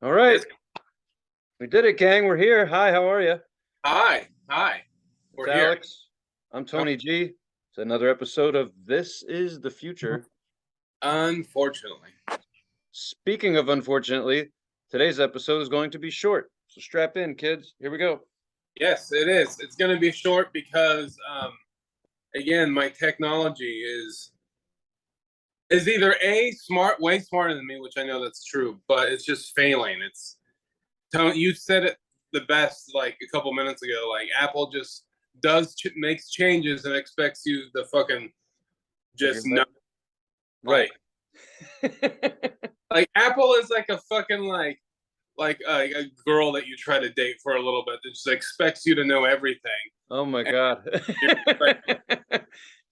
All right, It's we did it, gang. We're here. Hi, how are you? hi. It's We're here. Alex. I'm Tony G. It's another episode of This is the Future. Unfortunately, Speaking of unfortunately, today's episode is going to be short. So strap in, kids. Here we go. yes, it is. It's going to be short because, again, my technology is either a smart, way smarter than me, which I know that's true, but it's just failing. It's Tony, you said it the best like a couple minutes ago. Like Apple just makes changes and expects you to fucking just know. Everybody. Right. Like like Apple is like a fucking like a girl that you try to date for a little bit that just expects you to know everything. Oh my And God. you're like,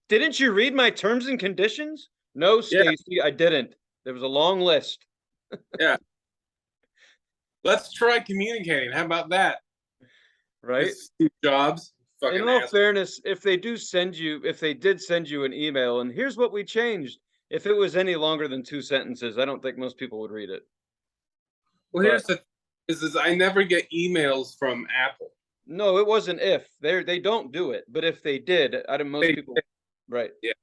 Didn't you read my terms and conditions? No, yeah, Stacy, I didn't. There was a long list, yeah. Let's try communicating. How about that, right? Mr. Steve Jobs? In Fucking all ass. fairness, if they did send you an email and here's what we changed, if it was any longer than two sentences, I don't think most people would read it. Well, But here's the is I never get emails from Apple. no, it wasn't if. They don't do it. But if they did, I don't most They, people right, yeah,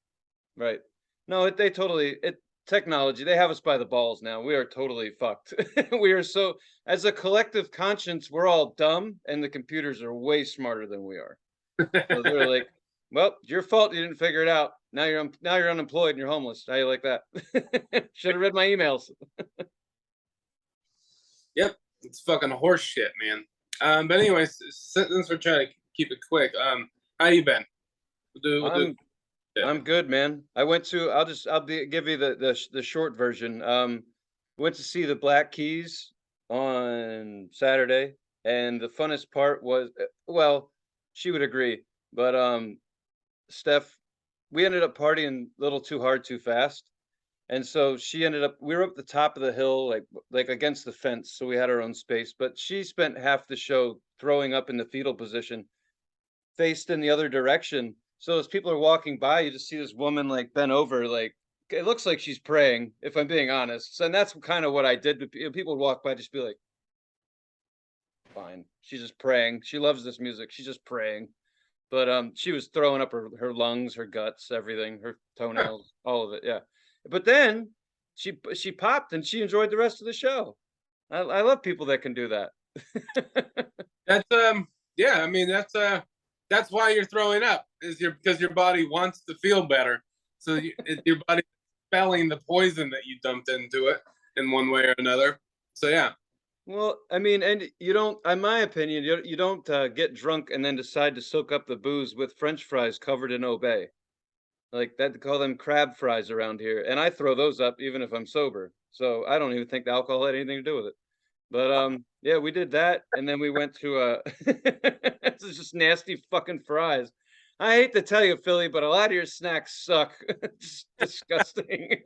right. No, they totally it technology, they have us by the balls now. We are totally fucked. We are so as a collective conscience, we're all dumb and the computers are way smarter than we are. So they're like, "Well, it's your fault you didn't figure it out. Now you're unemployed and you're homeless. How you like that? Should have read my emails." yep. It's fucking horse shit, man. But anyways, since we're trying to keep it quick, how you been? We'll do I'm yeah. I'm good, man. Give you the short version. Went to see the Black Keys on Saturday, and the funnest part was well, she would agree, but Steph, we ended up partying a little too hard, too fast. And so she ended up we were up the top of the hill, like against the fence, so we had our own space, but she spent half the show throwing up in the fetal position, faced in the other direction. So as people are walking by, you just see this woman like bent over, like it looks like she's praying, if I'm being honest. So, and that's kind of what I did. People would walk by, just be like, fine. She's just praying. She loves this music. She's just praying. But she was throwing up her lungs, her guts, everything, her toenails, all of it. Yeah. But then she popped and she enjoyed the rest of the show. I love people that can do that. That's yeah. I mean that's why you're throwing up is because your body wants to feel better. So your body expelling the poison that you dumped into it in one way or another. So yeah. Well, I mean, and you don't, in my opinion, you don't get drunk and then decide to soak up the booze with French fries covered in Obey. Like that, they call them crab fries around here, and I throw those up even if I'm sober. So I don't even think the alcohol had anything to do with it. But yeah, we did that, and then we went to this is just nasty fucking fries. I hate to tell you, Philly, but a lot of your snacks suck. Just disgusting.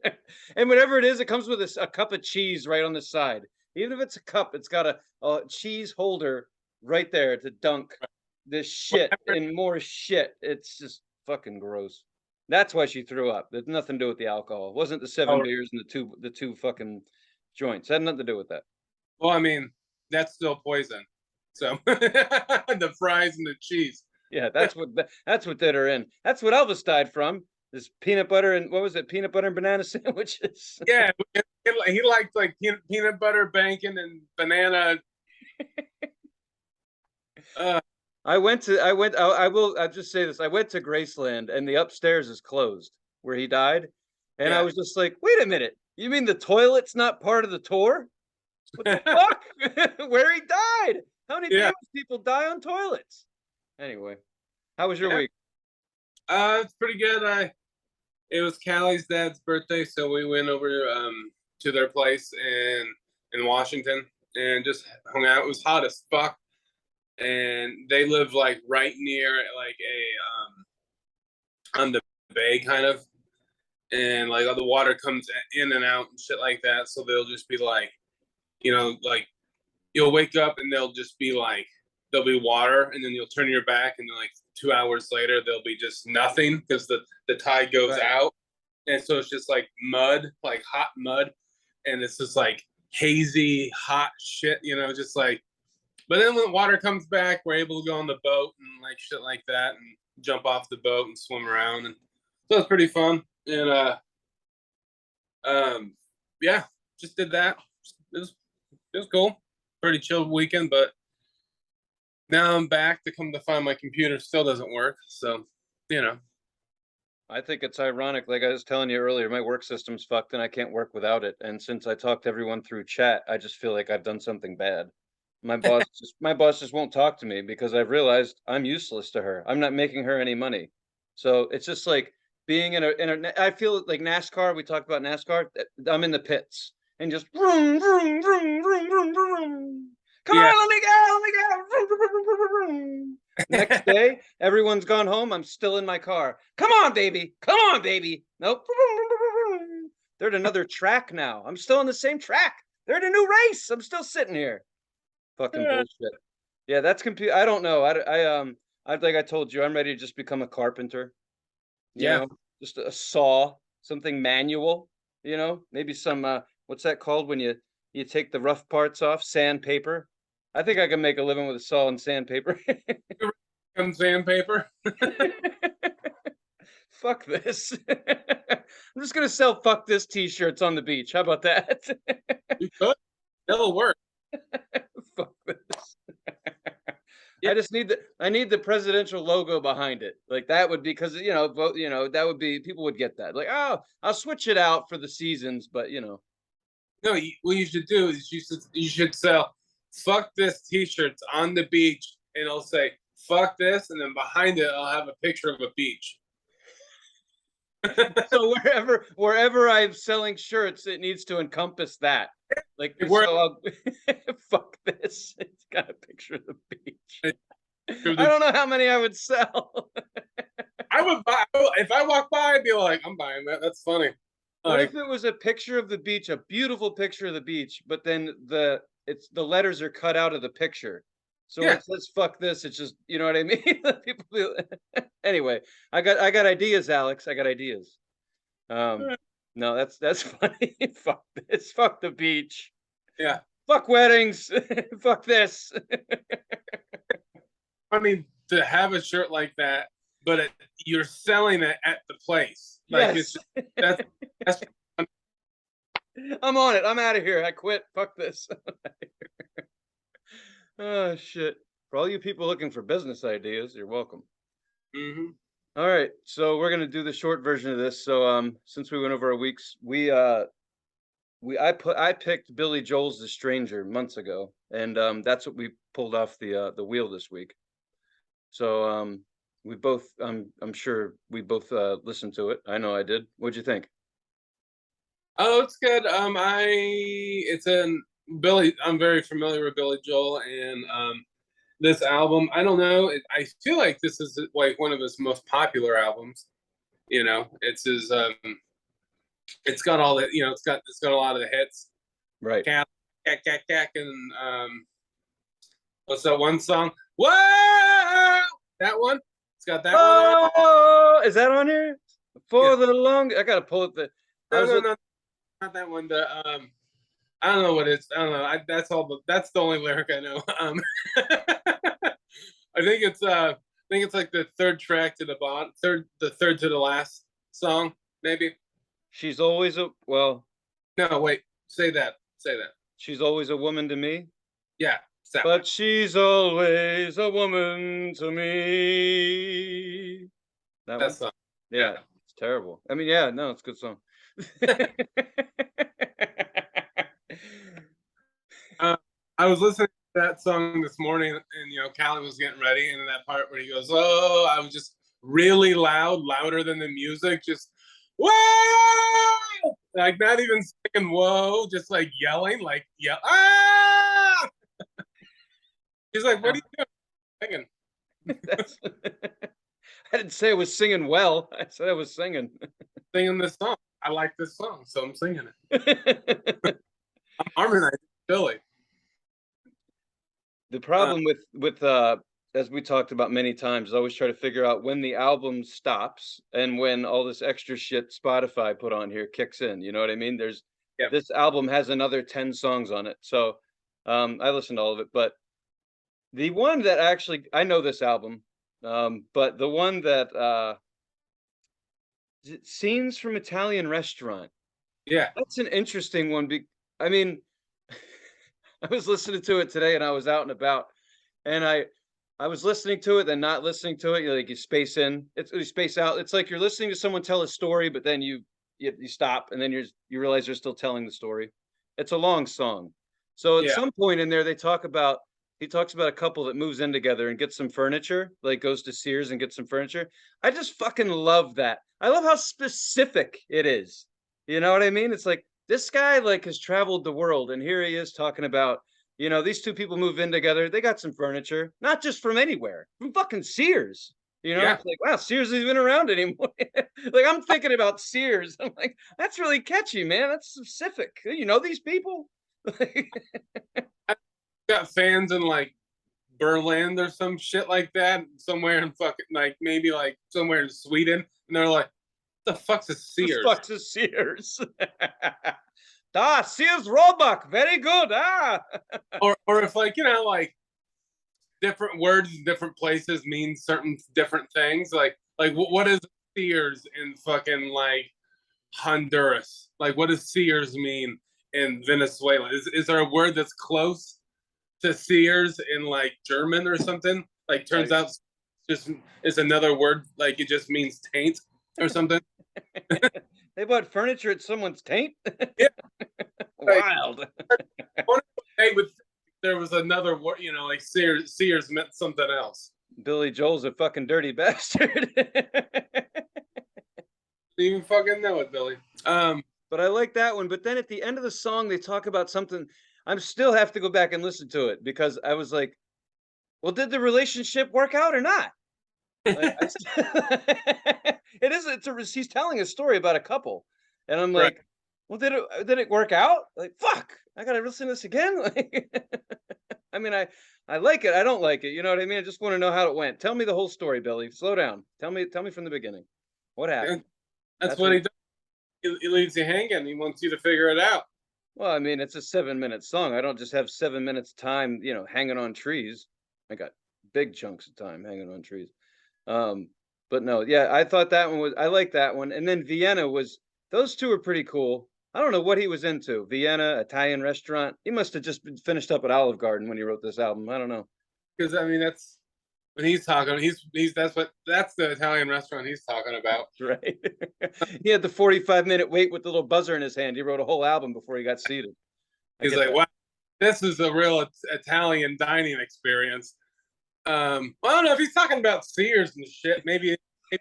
And whatever it is, it comes with a cup of cheese right on the side. Even if it's a cup, it's got a cheese holder right there to dunk this shit and more shit. It's just fucking gross. That's why she threw up. There's nothing to do with the alcohol. It wasn't the seven Oh, beers and the two fucking joints. It had nothing to do with that. well, I mean that's still poison. So the fries and the cheese. Yeah, that's what did her in. That's what Elvis died from. This peanut butter and what was it? Peanut butter and banana sandwiches. Yeah, he liked like peanut butter, bacon, and banana. Uh, I'll just say this. I went to Graceland and the upstairs is closed where he died. And I yeah. was just like, wait a minute. You mean the toilet's not part of the tour? What the fuck? Where he died? How many Yeah. famous people die on toilets? Anyway, how was your Yeah. week? It's pretty good. It was Callie's dad's birthday, so we went over to their place in Washington and just hung out. It was hot as fuck, and they live like right near like a on the bay kind of, and like all the water comes in and out and shit like that. So they'll just be like, like you'll wake up and they'll just be like there'll be water, and then you'll turn your back, and then like 2 hours later there'll be just nothing because the tide goes Right. out, and so it's just like mud, like hot mud, and it's just like hazy, hot shit, you know, just like. But then when the water comes back, we're able to go on the boat and like shit like that, and jump off the boat and swim around, and so it's pretty fun. And yeah, just did that. It was cool. Pretty chill weekend, but now I'm back to come to find my computer still doesn't work. So, you know. I think it's ironic. Like I was telling you earlier, my work system's fucked and I can't work without it. And since I talk to everyone through chat, I just feel like I've done something bad. My boss just won't talk to me because I've realized I'm useless to her. I'm not making her any money. So it's just like being I feel like NASCAR, we talked about NASCAR. I'm in the pits and just vroom, vroom, vroom, vroom, vroom, vroom. Come Yeah. on, let me go, let me go. Vroom, vroom, vroom, vroom, vroom. Next day, everyone's gone home. I'm still in my car. Come on, baby. Come on, baby. Nope. They're at another track now. I'm still on the same track. They're at a new race. I'm still sitting here. Fucking bullshit. Yeah, that's computer. I don't know. I like I told you, I'm ready to just become a carpenter. You Yeah. know, just a saw, something manual. You know, maybe some what's that called when you take the rough parts off? Sandpaper. I think I can make a living with a saw and sandpaper. Some sandpaper. Fuck this. I'm just gonna sell "fuck this" t-shirts on the beach. How about that? You could. That'll work. Fuck this. Yeah. I need the presidential logo behind it. Like that would be because that would be people would get that. Like, oh, I'll switch it out for the seasons, but No, what you should do is you should sell "fuck this" t-shirts on the beach, and it'll say "fuck this," and then behind it I'll have a picture of a beach. so wherever I'm selling shirts, it needs to encompass that. Like so fuck this. It's got a picture of the beach. I don't know how many I would sell. I would buy if I walk by. I'd be like, I'm buying that. That's funny. What Like, if it was a picture of the beach, a beautiful picture of the beach, but then the letters are cut out of the picture. So when yeah, it says "fuck this," it's just you know what I mean. People anyway, I got ideas, Alex. I got ideas. No, that's funny. Fuck this. Fuck the beach. yeah. Fuck weddings. Fuck this. I mean, to have a shirt like that, but you're selling it at the place. Like Yes. that's I'm on it. I'm out of here. I quit. Fuck this. Oh shit. For all you people looking for business ideas, you're welcome. mm-hmm. All right. So we're gonna do the short version of this. So since we went over our weeks, I picked Billy Joel's The Stranger months ago, and that's what we pulled off the wheel this week. So we both I'm sure we both listened to it. I know I did. What'd you think? Oh, it's good. It's an Billy. I'm very familiar with Billy Joel, and this album. I don't know. I feel like this is like one of his most popular albums. You know, it's his. It's got all the. You know, it's got a lot of the hits. Right. Cack, and what's that one song? Whoa, that one. It's got that one on. Oh, is that on here? For Yeah. the long, I gotta pull it. No, not that one. The I don't know what it's. I don't know. That's the only lyric I know. I think it's like the third track to the bottom, the third to the last song, maybe. She's always a well. No, wait. Say that. Say that. She's always a woman to me. Yeah. But she's always a woman to me. That one? Song. Yeah, it's terrible. I mean, yeah, no, it's a good song. I was listening to that song this morning, and Callie was getting ready, and in that part where he goes, "Oh," I was just really loud, louder than the music, just whoa, like not even saying whoa, just like yelling, like ah. He's like, "What are you doing?" Singing. I didn't say I was singing well. I said I was singing. Singing this song. I like this song, so I'm singing it. I'm harmonizing Billy. The problem with as we talked about many times, is always try to figure out when the album stops and when all this extra shit Spotify put on here kicks in. You know what I mean? Yeah. this album has another 10 songs on it. So I listened to all of it, but the one that actually I know this album, but the one that Scenes from Italian Restaurant. Yeah. That's an interesting one. I mean, I was listening to it today and I was out and about and I was listening to it, then not listening to it. You space in, you space out. It's like you're listening to someone tell a story, but then you stop and then you realize they're still telling the story. It's a long song. So at Yeah. some point in there, he talks about a couple that moves in together and gets some furniture, like goes to Sears and gets some furniture. I just fucking love that. I love how specific it is. You know what I mean? It's like this guy like has traveled the world, and here he is talking about these two people move in together. They got some furniture, not just from anywhere, from fucking Sears. Yeah. It's like, wow, Sears isn't around anymore. Like, I'm thinking about Sears. I'm like, that's really catchy, man. That's specific. You know these people? Got fans in like Berlin or some shit like that, somewhere in fucking like maybe like somewhere in Sweden, and they're like, "The fuck's a The Sears?" fuck's a Sears? Sears Roebuck. Very good. Or if like like different words in different places mean certain different things. Like what is Sears in fucking like Honduras? Like what does Sears mean in Venezuela? Is there a word that's close to Sears in like German or something? Like turns out just is another word, like it just means taint or something. They bought furniture at someone's taint? Yeah. Wild. Hey, with there was another word, like Sears meant something else. Billy Joel's a fucking dirty bastard. Didn't even fucking know it, Billy. But I like that one. But then at the end of the song, they talk about something. I'm still have to go back and listen to it because I was like, well, did the relationship work out or not? Like, he's telling a story about a couple, and I'm Right. like, well, did it work out? Like, fuck, I gotta listen to this again. Like, I mean, I like it. I don't like it. You know what I mean? I just want to know how it went. Tell me the whole story, Billy. Slow down. Tell me from the beginning. What happened? That's what he does. He leaves you hanging. He wants you to figure it out. Well, I mean, it's a 7-minute song. I don't just have 7 minutes time, hanging on trees. I got big chunks of time hanging on trees. Um, but no, yeah, I like that one. And then Vienna those two are pretty cool. I don't know what he was into. Vienna, Italian restaurant. He must have just been finished up at Olive Garden when he wrote this album. I don't know. Because I mean, that's when he's talking. He's that's the Italian restaurant he's talking about. Right. He had the 45-minute wait with the little buzzer in his hand. He wrote a whole album before he got seated. He's like, wow, this is a real Italian dining experience. Well, I don't know if he's talking about Sears and shit. Maybe I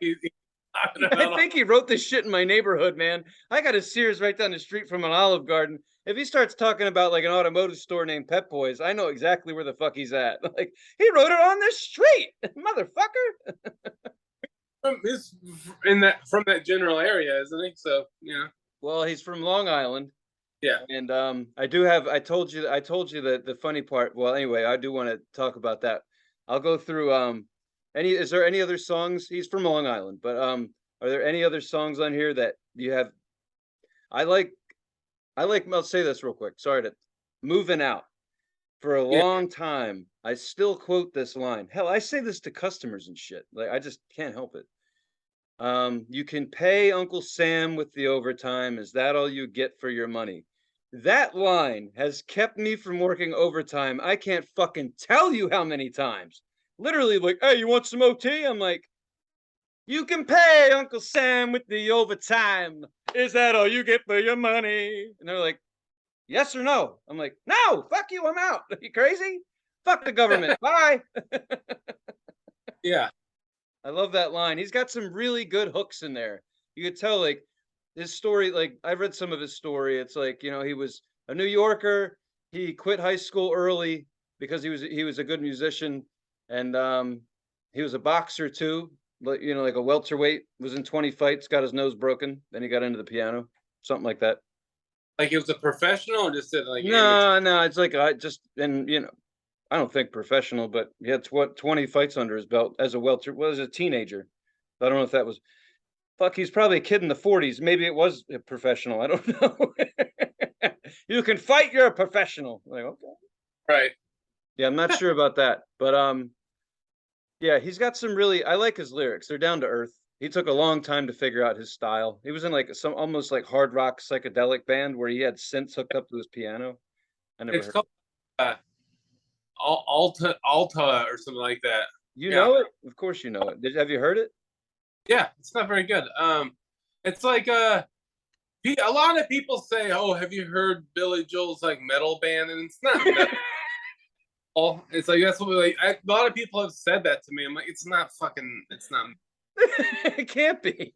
think he wrote this shit in my neighborhood, man. I got a Sears right down the street from an Olive Garden. If he starts talking about like an automotive store named Pep Boys, I know exactly where the fuck he's at. Like, he wrote it on this street, motherfucker. He's from that general area, isn't he? So yeah. Well, he's from Long Island. Yeah. And I told you that the funny part. Well, anyway, I do want to talk about that. I'll go through is there any other songs? He's from Long Island, but are there any other songs on here that you have? I like I'll say this real quick. Sorry to Moving Out. For a long time, I still quote this line. Hell, I say this to customers and shit. Like, I just can't help it. You can pay Uncle Sam with the overtime. Is that all you get for your money? That line has kept me from working overtime. I can't fucking tell you how many times. Literally, like, hey, you want some OT? I'm like, you can pay Uncle Sam with the overtime. Is that all you get for your money? And they're like, yes or no? I'm like, no, fuck you, I'm out. Are you crazy? Fuck the government. Bye. Yeah. I love that line. He's got some really good hooks in there. You could tell, like, his story, like, I've read some of his story. It's like, he was a New Yorker. He quit high school early because he was a good musician. And he was a boxer too. Like, like a welterweight, was in 20 fights, got his nose broken. Then he got into the piano, something like that. Like it was a professional or just like no, it's like I don't think professional, but he had 20 fights under his belt as a welter. Well, as a teenager. I don't know if that was. Fuck, he's probably a kid in the 40s. Maybe it was a professional. I don't know. You can fight, you're a professional. Like, okay. Right. Yeah, I'm not sure about that. But yeah, he's got some really I like his lyrics. They're down to earth. He took a long time to figure out his style. He was in like some almost like hard rock psychedelic band where he had synths hooked up to his piano. I never It's heard. called uh, Alta or something like that. You Yeah. know it? Of course you know it. Have you heard it? Yeah, it's not very good. It's like a lot of people say, "Oh, have you heard Billy Joel's like metal band?" And it's not metal. It's like that's what a lot of people have said that to me. I'm like, it's not fucking. It's not. It can't be.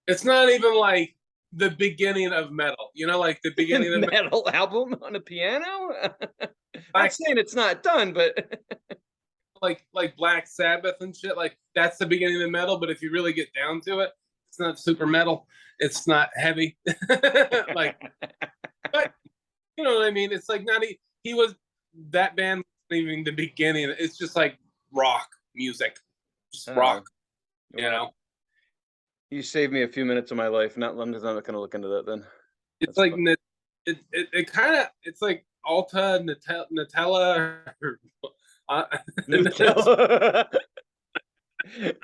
It's not even like the beginning of metal. You know, like the beginning of Metal album on a piano? Not Black, saying it's not done, but like Black Sabbath and shit. Like that's the beginning of metal. But if you really get down to it, it's not super metal. It's not heavy. Like, but you know what I mean? It's like not he was that band wasn't even the beginning. It's just like rock music, just rock. You know, you saved me a few minutes of my life. I'm not going to look into that then. it's like it kind of it's like Alta Nutella. Nutella.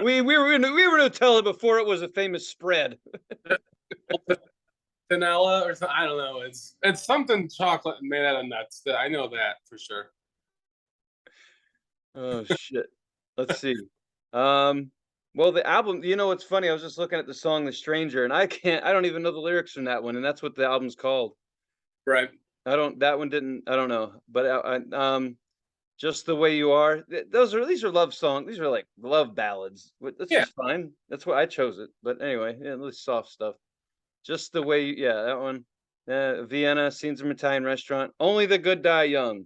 we were Nutella before it was a famous spread. Vanilla or something. I don't know. It's something chocolate made out of nuts. I know that for sure. Oh shit. Let's see. Well, the album, it's funny. I was just looking at the song "The Stranger," and I don't even know the lyrics from that one, and that's what the album's called. Right. That one didn't. I don't know, but "Just the Way You Are." These are love songs. These are like love ballads. That's Yeah. just fine. That's why I chose it. But anyway, yeah, really soft stuff. Just the way, yeah, that one. Vienna, Scenes from an Italian Restaurant. Only the Good Die Young.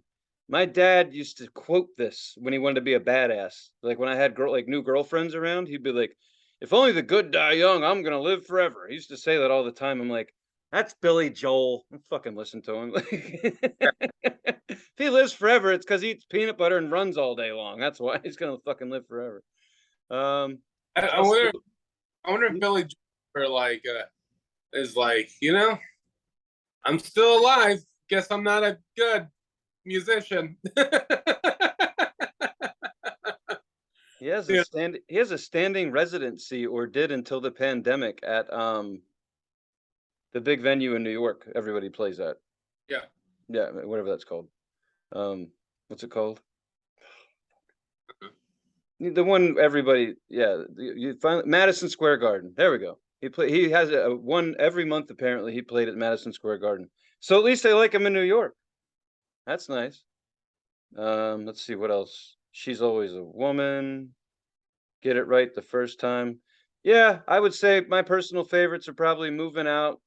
My dad used to quote this when he wanted to be a badass. Like when I had new girlfriends around, he'd be like, "If only the good die young, I'm gonna live forever." He used to say that all the time. I'm like, that's Billy Joel. I fucking listen to him. If he lives forever, it's because he eats peanut butter and runs all day long. That's why he's gonna fucking live forever. I wonder if Billy Joel is like, I'm still alive. Guess I'm not a good musician. He has a standing residency, or did until the pandemic, at the big venue in New York everybody plays at. Yeah. Yeah, whatever that's called. What's it called? The one everybody, yeah, you find Madison Square Garden. There we go. He has a one every month apparently. He played at Madison Square Garden. So at least they like him in New York. That's nice. Let's see what else. She's Always a Woman. Get It Right the First Time. Yeah, I would say my personal favorites are probably Moving Out.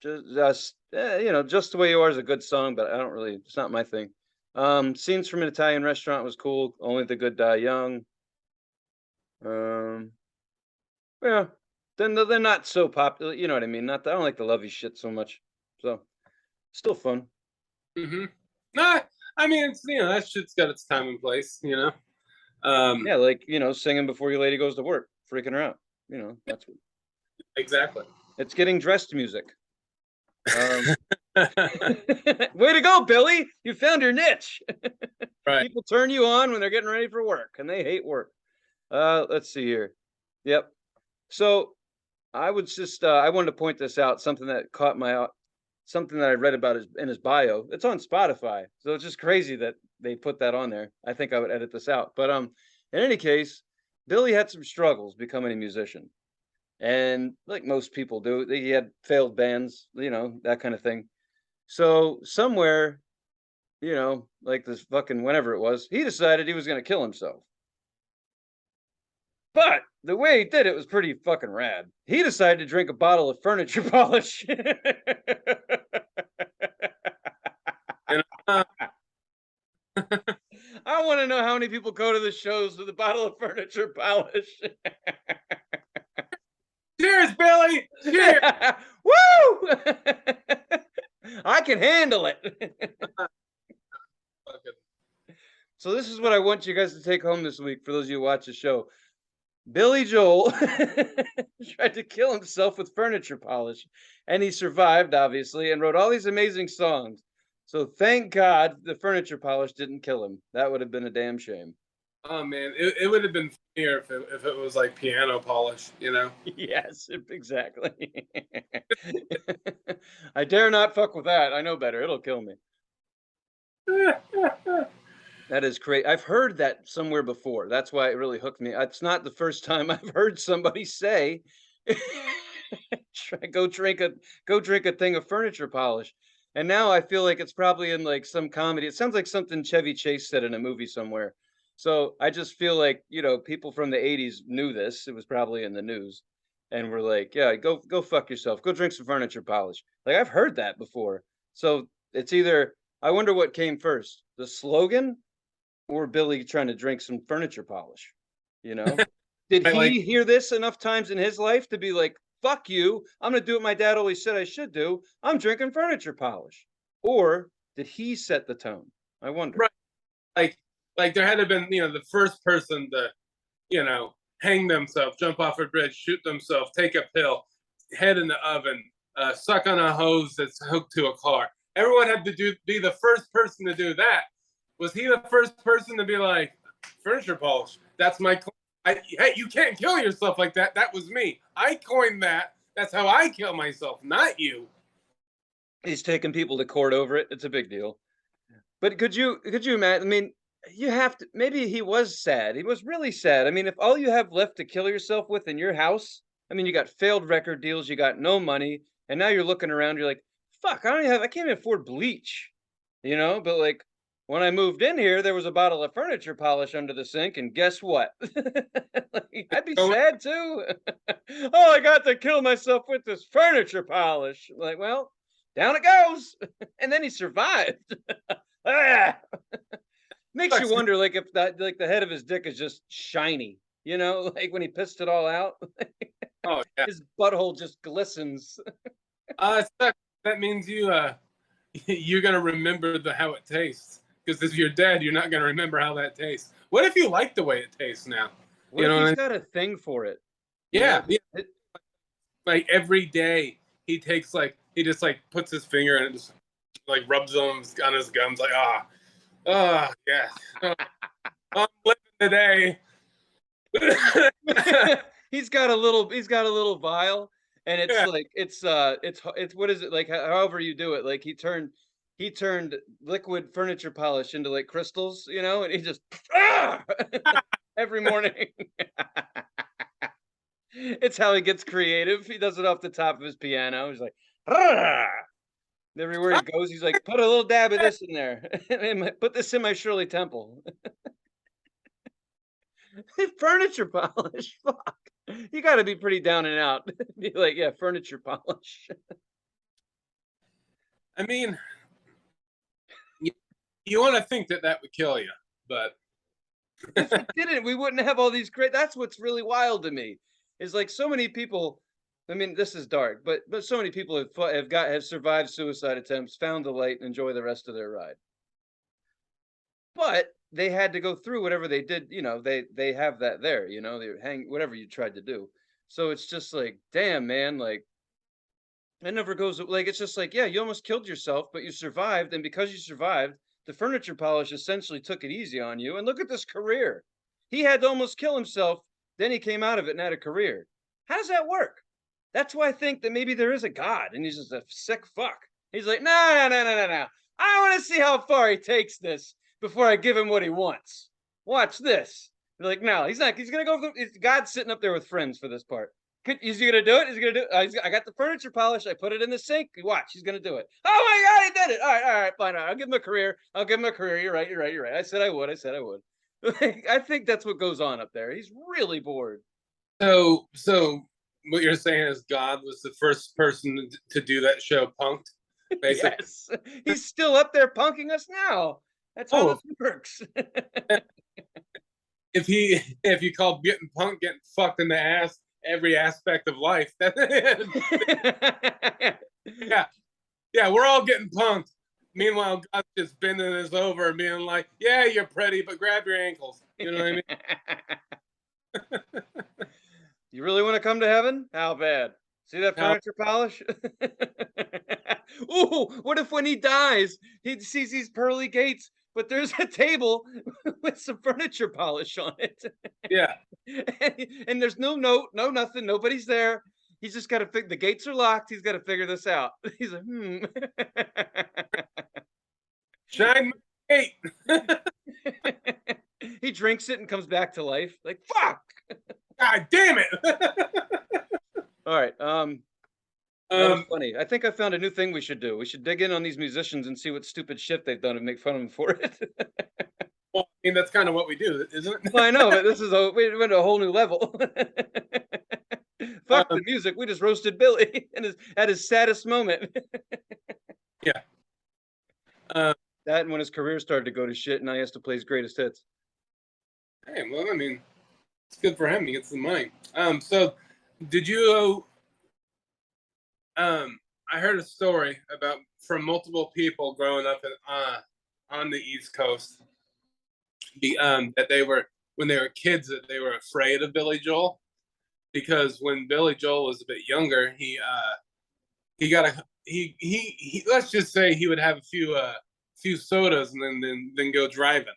Just Just the Way You Are is a good song, but I don't really. It's not my thing. Scenes from an Italian Restaurant was cool. Only the Good Die Young. Yeah. Then they're not so popular. You know what I mean? I don't like the lovey shit so much. So still fun. Mm-hmm. Nah, I mean, it's that shit's got its time and place. Yeah, like singing before your lady goes to work, freaking her out. That's what. Exactly. It's getting dressed music. Way to go, Billy! You found your niche. Right. People turn you on when they're getting ready for work, and they hate work. Let's see here. Yep. So I wanted to point this out. Something that caught my something that I read about in his bio. It's on Spotify, so it's just crazy that they put that on there. I think I would edit this out, but in any case, Billy had some struggles becoming a musician. And like most people do, he had failed bands, that kind of thing. So somewhere, like this fucking whenever it was, he decided he was going to kill himself. But the way he did it was pretty fucking rad. He decided to drink a bottle of furniture polish. I want to know how many people go to the shows with a bottle of furniture polish. Cheers, Billy! Cheers! Woo! I can handle it. So this is what I want you guys to take home this week for those of you who watch the show. Billy Joel tried to kill himself with furniture polish, and he survived, obviously, and wrote all these amazing songs. So thank God the furniture polish didn't kill him. That would have been a damn shame. Oh man, it would have been funnier if it was like piano polish, you know? Yes, exactly. I dare not fuck with that. I know better. It'll kill me. That is great. I've heard that somewhere before. That's why it really hooked me. It's not the first time I've heard somebody say, "Try go drink a thing of furniture polish." And now I feel like it's probably in like some comedy. It sounds like something Chevy Chase said in a movie somewhere. So I just feel like, people from the 80s knew this. It was probably in the news. And we're like, yeah, go fuck yourself. Go drink some furniture polish. Like I've heard that before. So it's either I wonder what came first, the slogan or Billy trying to drink some furniture polish, you know? Did I like he hear this enough times in his life to be like, "Fuck you, I'm gonna do what my dad always said I should do, I'm drinking furniture polish." Or did he set the tone? I wonder. right, like there had to been, the first person to, hang themselves, jump off a bridge, shoot themselves, take a pill, head in the oven, suck on a hose that's hooked to a car. Everyone had to be the first person to do that. Was he the first person to be like, furniture polish? That's my. Hey, you can't kill yourself like that. That was me. I coined that. That's how I kill myself, not you. He's taking people to court over it. It's a big deal. But could you imagine? I mean, you have to. Maybe he was sad. He was really sad. I mean, if all you have left to kill yourself with in your house, I mean, you got failed record deals, you got no money, and now you're looking around. You're like, "Fuck, I can't even afford bleach," But like, when I moved in here, there was a bottle of furniture polish under the sink, and guess what? Like, I'd be sad too. Oh, I got to kill myself with this furniture polish. Like, well, down it goes. And then he survived. Ah! Makes you wonder, like if that, like the head of his dick is just shiny, like when he pissed it all out, Oh yeah. his butthole just glistens. That means you're gonna remember how it tastes. Because if you're dead, you're not gonna remember how that tastes. What if you like the way it tastes now? What You if know what I he's mean? got a thing for it? You Yeah, know, yeah. it, Like every day, he just like puts his finger and just like rubs on his gums, like yeah, I'm living today. he's got a little vial, and it's Yeah. like it's what is it like? However you do it, like he turned liquid furniture polish into like crystals, and he just every morning. It's how he gets creative. He does it off the top of his piano. He's like, "Rah!" Everywhere he goes, he's like, put a little dab of this in there. Put this in my Shirley Temple. Furniture polish. Fuck. You got to be pretty down and out. Be like, yeah, furniture polish. I mean, you, you want to think that would kill you, but If it didn't, we wouldn't have all these great. That's what's really wild to me. Is like so many people. I mean, this is dark, but so many people have survived suicide attempts, found the light, and enjoy the rest of their ride. But they had to go through whatever they did, they have that there, they hang whatever you tried to do. So it's just like, damn, man, like it never goes like it's just like, yeah, you almost killed yourself, but you survived, and because you survived, the furniture polish essentially took it easy on you. And look at this career. He had to almost kill himself, then he came out of it and had a career. How does that work? That's why I think that maybe there is a God and he's just a sick fuck. He's like, no, no, no, no, no, no. I want to see how far he takes this before I give him what he wants. Watch this. They're like, no, he's not. He's gonna go. God's sitting up there with friends for this part. Is he gonna do it? Is he gonna do it? I got the furniture polish. I put it in the sink. Watch, he's gonna do it. Oh my God, he did it! All right, fine. All right. I'll give him a career. I'll give him a career. You're right. You're right. You're right. I said I would. I said I would. I think that's what goes on up there. He's really bored. so what you're saying is God was the first person to do that show, Punked, basically. Yes, he's still up there punking us now. That's how Oh, this works. if you call getting punked getting fucked in the ass every aspect of life, yeah, yeah, we're all getting punked. Meanwhile, God's just bending us over and being like, "Yeah, you're pretty, but grab your ankles." You know what I mean? You really want to come to heaven? How bad? See that How furniture polish? Ooh, what if when he dies, he sees these pearly gates, but there's a table with some furniture polish on it. yeah. And there's no note, no nothing, nobody's there. He's just got to figure the gates are locked. He's got to figure this out. He's like, Shine my gate. he drinks it and comes back to life. Like, fuck. God damn it. All right. That was um, funny. I think I found a new thing we should do. We should dig in on these musicians and see what stupid shit they've done and make fun of them for it. well, I mean, that's kind of what we do, isn't it? Well, I know, but this is we went to a whole new level. Fuck the um, music. We just roasted Billy and at his saddest moment. yeah. Uh, That and when his career started to go to shit, and now he has to play his greatest hits. hey, well, I mean, it's good for him. He gets the money. So did you? I heard a story about from multiple people growing up on the East Coast. That they were when they were kids that they were afraid of Billy Joel because when Billy Joel was a bit younger, he got a he let's just say he would have a few sodas and then go driving.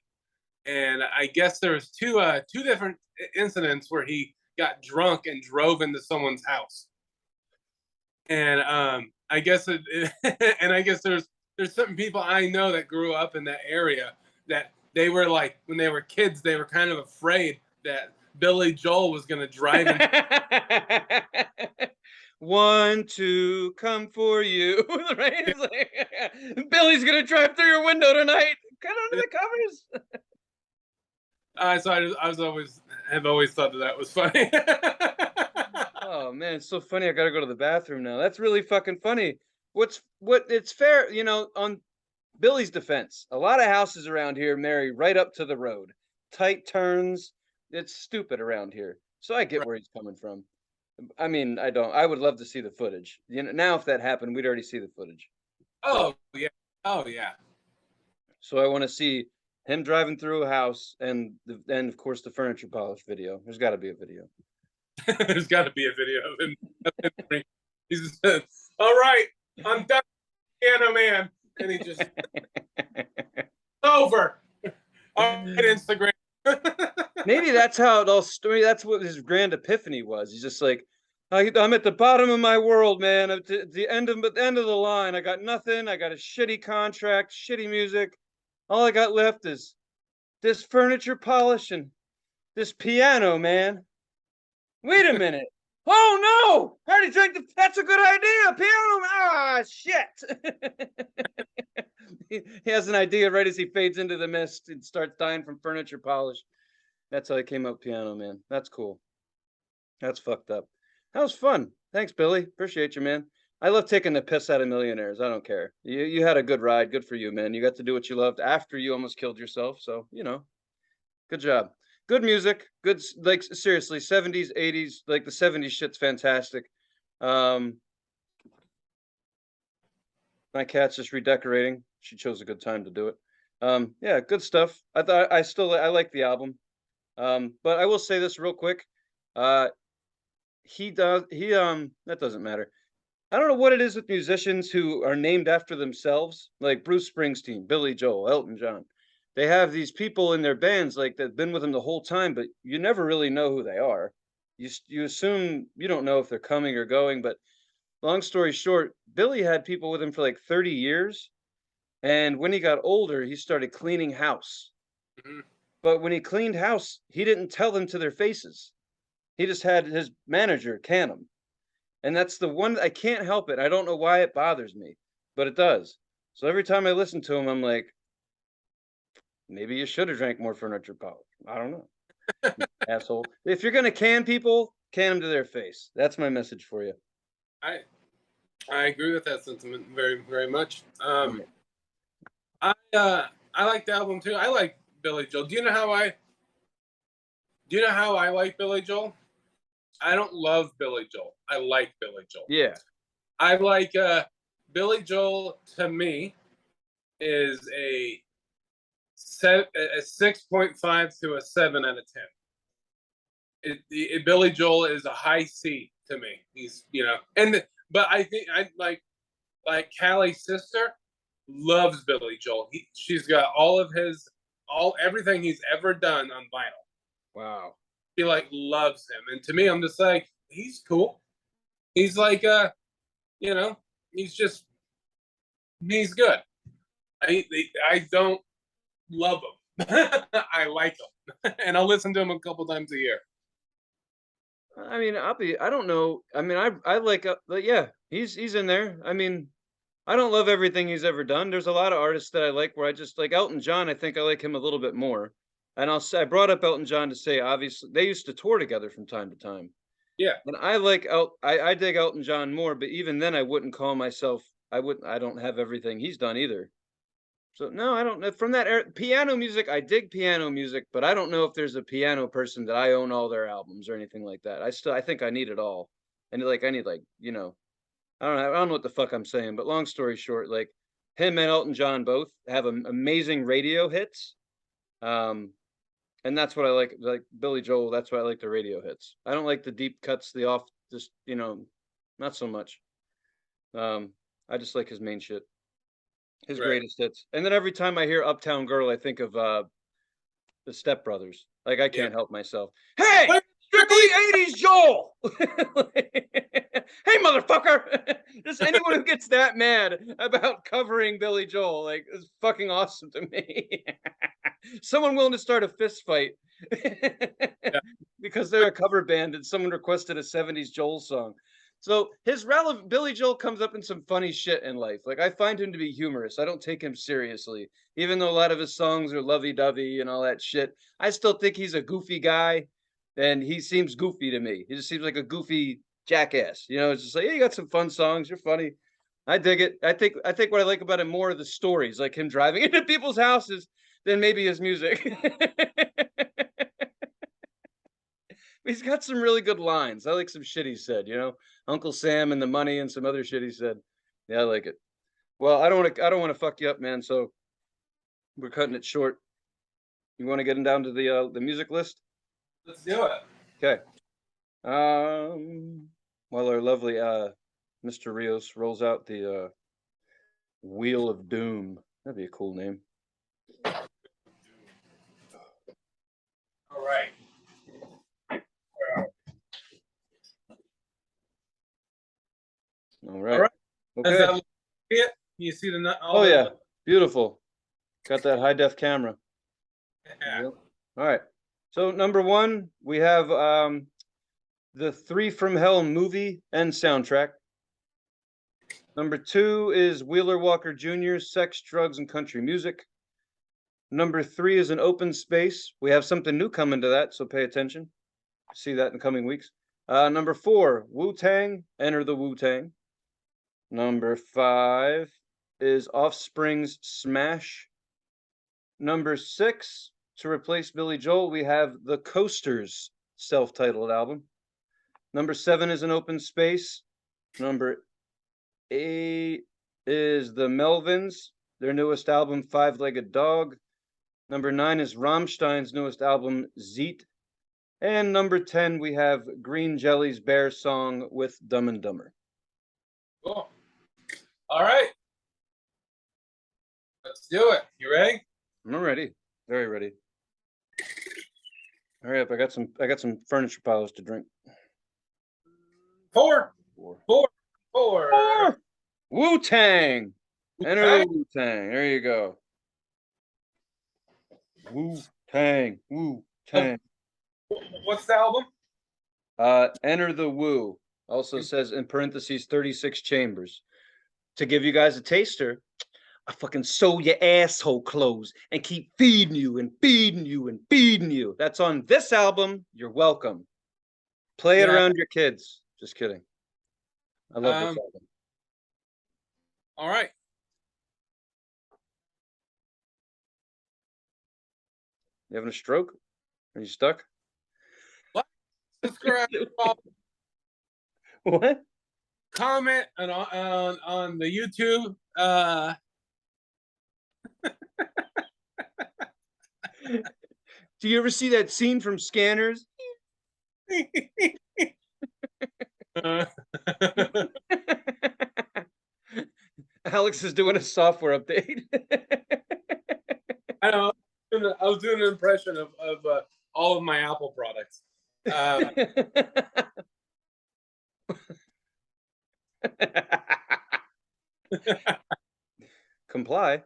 And I guess there was two different incidents where he got drunk and drove into someone's house. And I guess and I guess there's certain people I know that grew up in that area that they were like when they were kids they were kind of afraid that Billy Joel was going to drive in. 1, 2, come for you. Right? It's like, Billy's gonna drive through your window tonight. Cut under the covers. So I was always have always thought that was funny. Oh man, it's so funny. I gotta go to the bathroom now. That's really fucking funny. What it's fair, on Billy's defense, a lot of houses around here marry right up to the road. Tight turns. It's stupid around here. So I get Right. where he's coming from. I mean, I don't. I would love to see the footage. Now if that happened, we'd already see the footage. So Oh yeah, oh yeah. so I want to see him driving through a house and of course the furniture polish video. There's got to be a video. There's got to be a video of him. He's all right. I'm done, Piano Man, and he just over. All right, Instagram. Maybe that's how it all started. That's what his grand epiphany was. He's just like, I'm at the bottom of my world, man. At the end of the line. I got nothing. I got a shitty contract, shitty music. All I got left is this furniture polish and this piano, man. Wait a minute. Oh no! I already drank that's a good idea. Piano. Ah, shit. He has an idea right as he fades into the mist and starts dying from furniture polish. That's how I came up with Piano Man. That's cool. That's fucked up. That was fun. Thanks, Billy. Appreciate you, man. I love taking the piss out of millionaires. I don't care. You had a good ride. Good for you, man. You got to do what you loved after you almost killed yourself. So, good job. Good music. Good, like, seriously, 70s, 80s, like the 70s shit's fantastic. My cat's just redecorating. She chose a good time to do it. Yeah, good stuff. I like the album. But I will say this real quick. Uh, that doesn't matter. I don't know what it is with musicians who are named after themselves, like Bruce Springsteen, Billy Joel, Elton John. They have these people in their bands like that've been with them the whole time, but you never really know who they are. You assume you don't know if they're coming or going, but long story short, Billy had people with him for like 30 years, and when he got older, he started cleaning house. Mhm. But when he cleaned house, he didn't tell them to their faces. He just had his manager can them. And that's the one I can't help it. I don't know why it bothers me, but it does. So every time I listen to him, I'm like, maybe you should have drank more furniture polish. I don't know, asshole. If you're gonna can people, can them to their face. That's my message for you. I I agree with that sentiment very very much. Yeah. I like the album too. I like Billy Joel. Do you know how I like Billy Joel? I don't love Billy Joel. I like Billy Joel. Yeah. I like Billy Joel to me is a 6.5 to a 7 out of 10. Billy Joel is a high C to me. He's but I think I like Callie's sister loves Billy Joel. She's got everything he's ever done on vinyl. Wow. She loves him, and to me, I'm just like, he's cool. He's like he's good. I don't love him. I like him, and I'll listen to him a couple times a year. I mean, I don't know. I mean, I like, but yeah, he's in there. I mean, I don't love everything he's ever done. There's a lot of artists that I like where I just like Elton John. I think I like him a little bit more. And I'll say I brought up Elton John to say, obviously, they used to tour together from time to time. Yeah. And I like I dig Elton John more, but even then I wouldn't call myself I don't have everything he's done either. So no, I don't know from that era, piano music. I dig piano music, but I don't know if there's a piano person that I own all their albums or anything like that. I think I need it all, and like I need like I don't know what the fuck I'm saying. But long story short, like him and Elton John both have amazing radio hits, um, and that's what I like. Like Billy Joel, that's why I like the radio hits. I don't like the deep cuts, the off, just not so much. Um, I just like his main shit. His Right. greatest hits. And then every time I hear Uptown Girl, I think of the Step Brothers. Like I Yeah. can't help myself. Hey, Wait, strictly 80s Joel. Hey, motherfucker. Just anyone who gets that mad about covering Billy Joel, like, is fucking awesome to me. Someone willing to start a fist fight Yeah. because they're a cover band and someone requested a 70s Joel song. So his relevant Billy Joel comes up in some funny shit in life. Like I find him to be humorous. I don't take him seriously, even though a lot of his songs are lovey-dovey and all that shit. I still think he's a goofy guy, and he seems goofy to me. He just seems like a goofy jackass. It's just like, yeah, you got some fun songs. You're funny. I dig it. I think what I like about him more are the stories, like him driving into people's houses, than maybe his music. He's got some really good lines. I like some shit he said. Uncle Sam and the money and some other shit he said. Yeah, I like it. Well, I don't want to fuck you up, man. So we're cutting it short. You want to get down to the music list? Let's do it. Okay. While our lovely Mr. Rios rolls out the Wheel of Doom. That'd be a cool name. All right. All right. All right. Okay. You see the nut? Oh yeah, beautiful. Got that high def camera. Yeah. Yep. All right. So number one, we have the Three from Hell movie and soundtrack. Number two is Wheeler Walker Jr.'s Sex, Drugs, and Country Music. Number three is An Open Space. We have something new coming to that, so pay attention. See that in coming weeks. Number four, Wu-Tang, Enter the Wu-Tang. Number five is Offspring's Smash. Number six, to replace Billy Joel, we have The Coasters' self-titled album. Number seven is An Open Space. Number 8 is the Melvins, their newest album, Five-Legged Dog. Number 9 is Rammstein's newest album, Zeet. And number 10, we have Green Jelly's Bear Song with Dumb and Dumber. Cool. All right. Let's do it. You ready? I'm ready. Very ready. Hurry up, I got some furniture piles to drink. Four. Wu-Tang. Enter the Wu-Tang. There you go. Wu-Tang. Wu-Tang. What's the album? Enter the Wu. Also says in parentheses 36 chambers. To give you guys a taster, I fucking sew your asshole clothes and keep feeding you and feeding you and feeding you. That's on this album. You're welcome. Play it around your kids. Just kidding. I love this album. All right. You having a stroke? Are you stuck? What? Subscribe. What? Comment on the YouTube. Do you ever see that scene from Scanners? Alex is doing a software update. I know. I was doing an impression of all of my Apple products. Comply.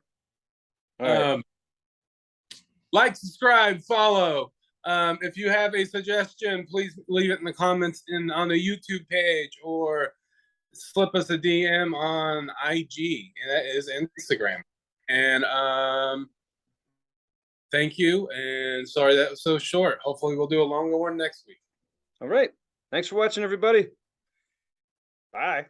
All right. Like, subscribe, follow. If you have a suggestion, please leave it in the comments on the YouTube page, or slip us a DM on IG. And that is Instagram. And thank you. And sorry that was so short. Hopefully we'll do a longer one next week. All right. Thanks for watching, everybody. Bye.